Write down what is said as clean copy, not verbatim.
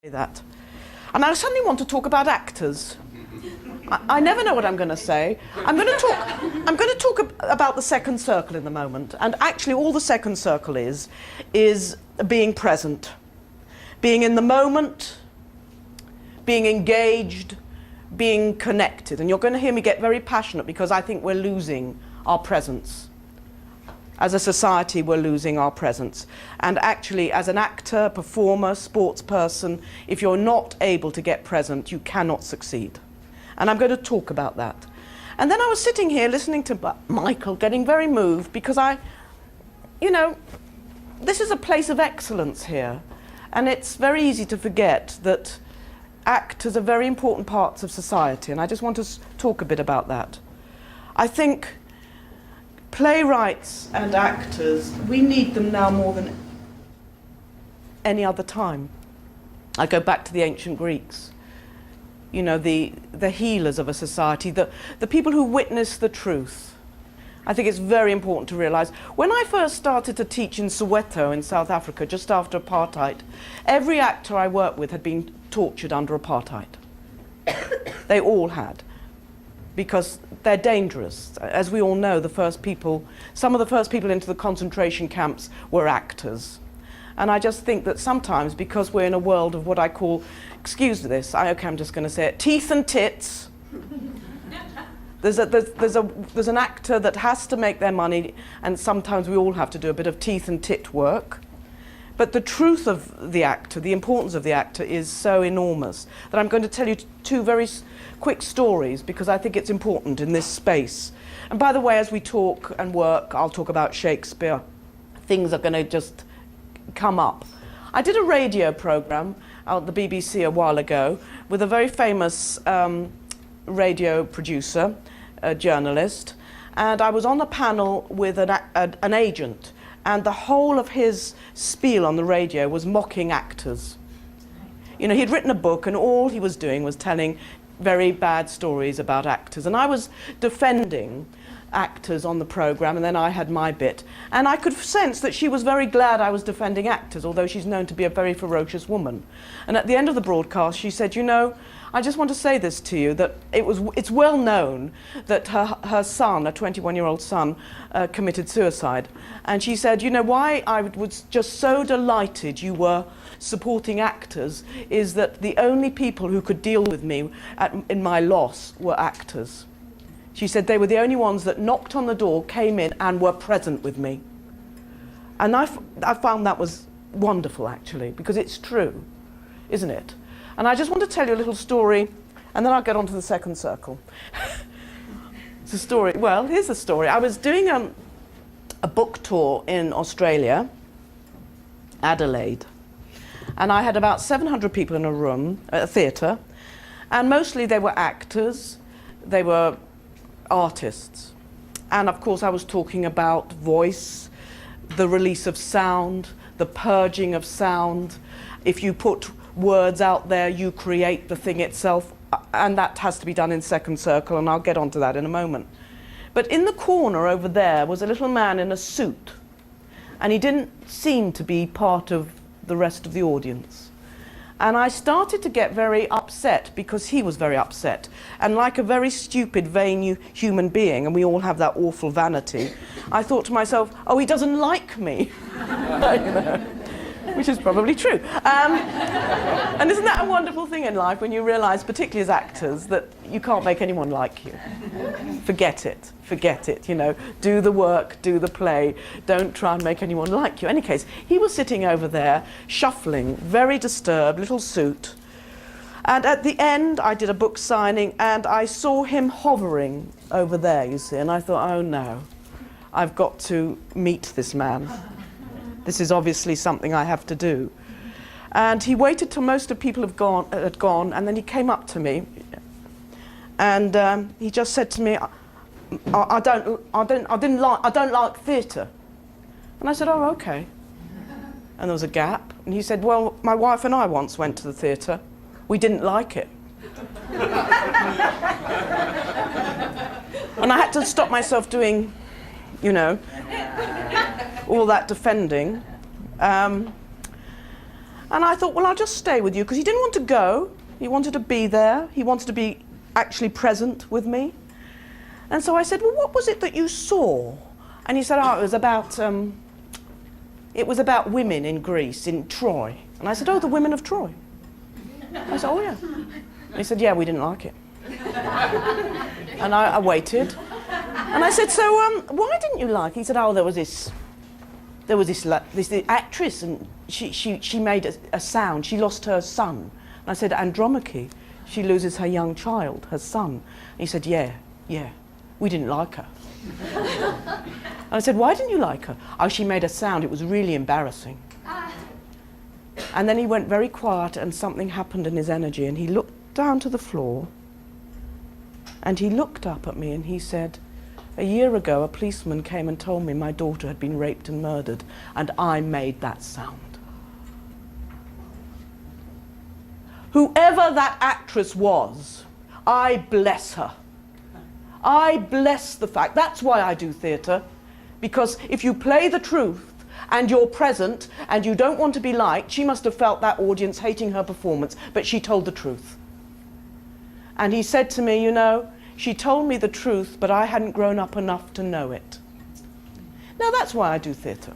that. And I suddenly want to talk about actors. I never know what I'm going to say. I'm going to talk about the second circle in the moment. And actually all the second circle is being present, being in the moment, being engaged, being connected. And you're going to hear me get very passionate because I think we're losing our presence. As a society, we're losing our presence. And actually, as an actor, performer, sports person, if you're not able to get present, you cannot succeed. And I'm going to talk about that. And then I was sitting here listening to Michael, getting very moved because this is a place of excellence here. And it's very easy to forget that actors are very important parts of society. And I just want to talk a bit about that. I think playwrights and actors, we need them now more than any other time. I go back to the ancient Greeks. You know, the healers of a society, the people who witness the truth. I think it's very important to realise. When I first started to teach in Soweto in South Africa, just after apartheid, every actor I worked with had been tortured under apartheid. They all had. Because they're dangerous. As we all know, some of the first people into the concentration camps were actors. And I just think that sometimes, because we're in a world of what I call, excuse this, okay, I'm just going to say it, teeth and tits. There's an actor that has to make their money, and sometimes we all have to do a bit of teeth and tit work. But the truth of the actor, the importance of the actor is so enormous that I'm going to tell you two very quick stories because I think it's important in this space. And by the way, as we talk and work, I'll talk about Shakespeare. Things are going to just come up. I did a radio program at the BBC a while ago with a very famous radio producer, a journalist, and I was on a panel with an agent. And the whole of his spiel on the radio was mocking actors. You know, he'd written a book and all he was doing was telling very bad stories about actors. And I was defending actors on the programme, and then I had my bit. And I could sense that she was very glad I was defending actors, although she's known to be a very ferocious woman. And at the end of the broadcast, she said, you know, I just want to say this to you, that it's well known that her son, a 21-year-old son, committed suicide. And she said, you know, why I was just so delighted you were supporting actors is that the only people who could deal with me in my loss were actors. She said they were the only ones that knocked on the door, came in, and were present with me. And I found that was wonderful, actually, because it's true, isn't it? And I just want to tell you a little story, and then I'll get on to the second circle. It's a story. Well, here's the story. I was doing a book tour in Australia, Adelaide, and I had about 700 people in a room, a theatre, and mostly they were actors, they were artists. And of course I was talking about voice, the release of sound, the purging of sound. If you put words out there, you create the thing itself, and that has to be done in second circle, and I'll get onto that in a moment. But in the corner over there was a little man in a suit, and he didn't seem to be part of the rest of the audience. And I started to get very upset because he was very upset. And like a very stupid, vain human being, and we all have that awful vanity, I thought to myself, oh, he doesn't like me. Which is probably true. And isn't that a wonderful thing in life when you realise, particularly as actors, that you can't make anyone like you? Forget it, you know. Do the work, do the play. Don't try and make anyone like you. In any case, he was sitting over there, shuffling, very disturbed, little suit. And at the end, I did a book signing, and I saw him hovering over there, you see, and I thought, oh no, I've got to meet this man. This is obviously something I have to do. And he waited till most of the people had gone, and then he came up to me, and he just said to me, I don't like theatre. And I said, oh, okay. And there was a gap, and he said, well, my wife and I once went to the theatre. We didn't like it. And I had to stop myself doing, you know, all that defending. And I thought, well, I'll just stay with you, because he didn't want to go. He wanted to be there. He wanted to be actually present with me. And so I said, well, what was it that you saw? And he said, oh, it was about women in Greece, in Troy. And I said, oh, the women of Troy. I said, oh, yeah. And he said, yeah, we didn't like it. And I waited. And I said, so why didn't you like it? He said, oh, there was this actress, and she made a sound. She lost her son. And I said, Andromache, she loses her young child, her son. And he said, yeah, we didn't like her. And I said, why didn't you like her? Oh, she made a sound. It was really embarrassing. And then he went very quiet, and something happened in his energy, and he looked down to the floor, and he looked up at me, and he said, a year ago, a policeman came and told me my daughter had been raped and murdered, and I made that sound. Whoever that actress was, I bless her. I bless the fact. That's why I do theatre. Because if you play the truth and you're present and you don't want to be liked, she must have felt that audience hating her performance, but she told the truth. And he said to me, you know, she told me the truth, but I hadn't grown up enough to know it. Now that's why I do theatre.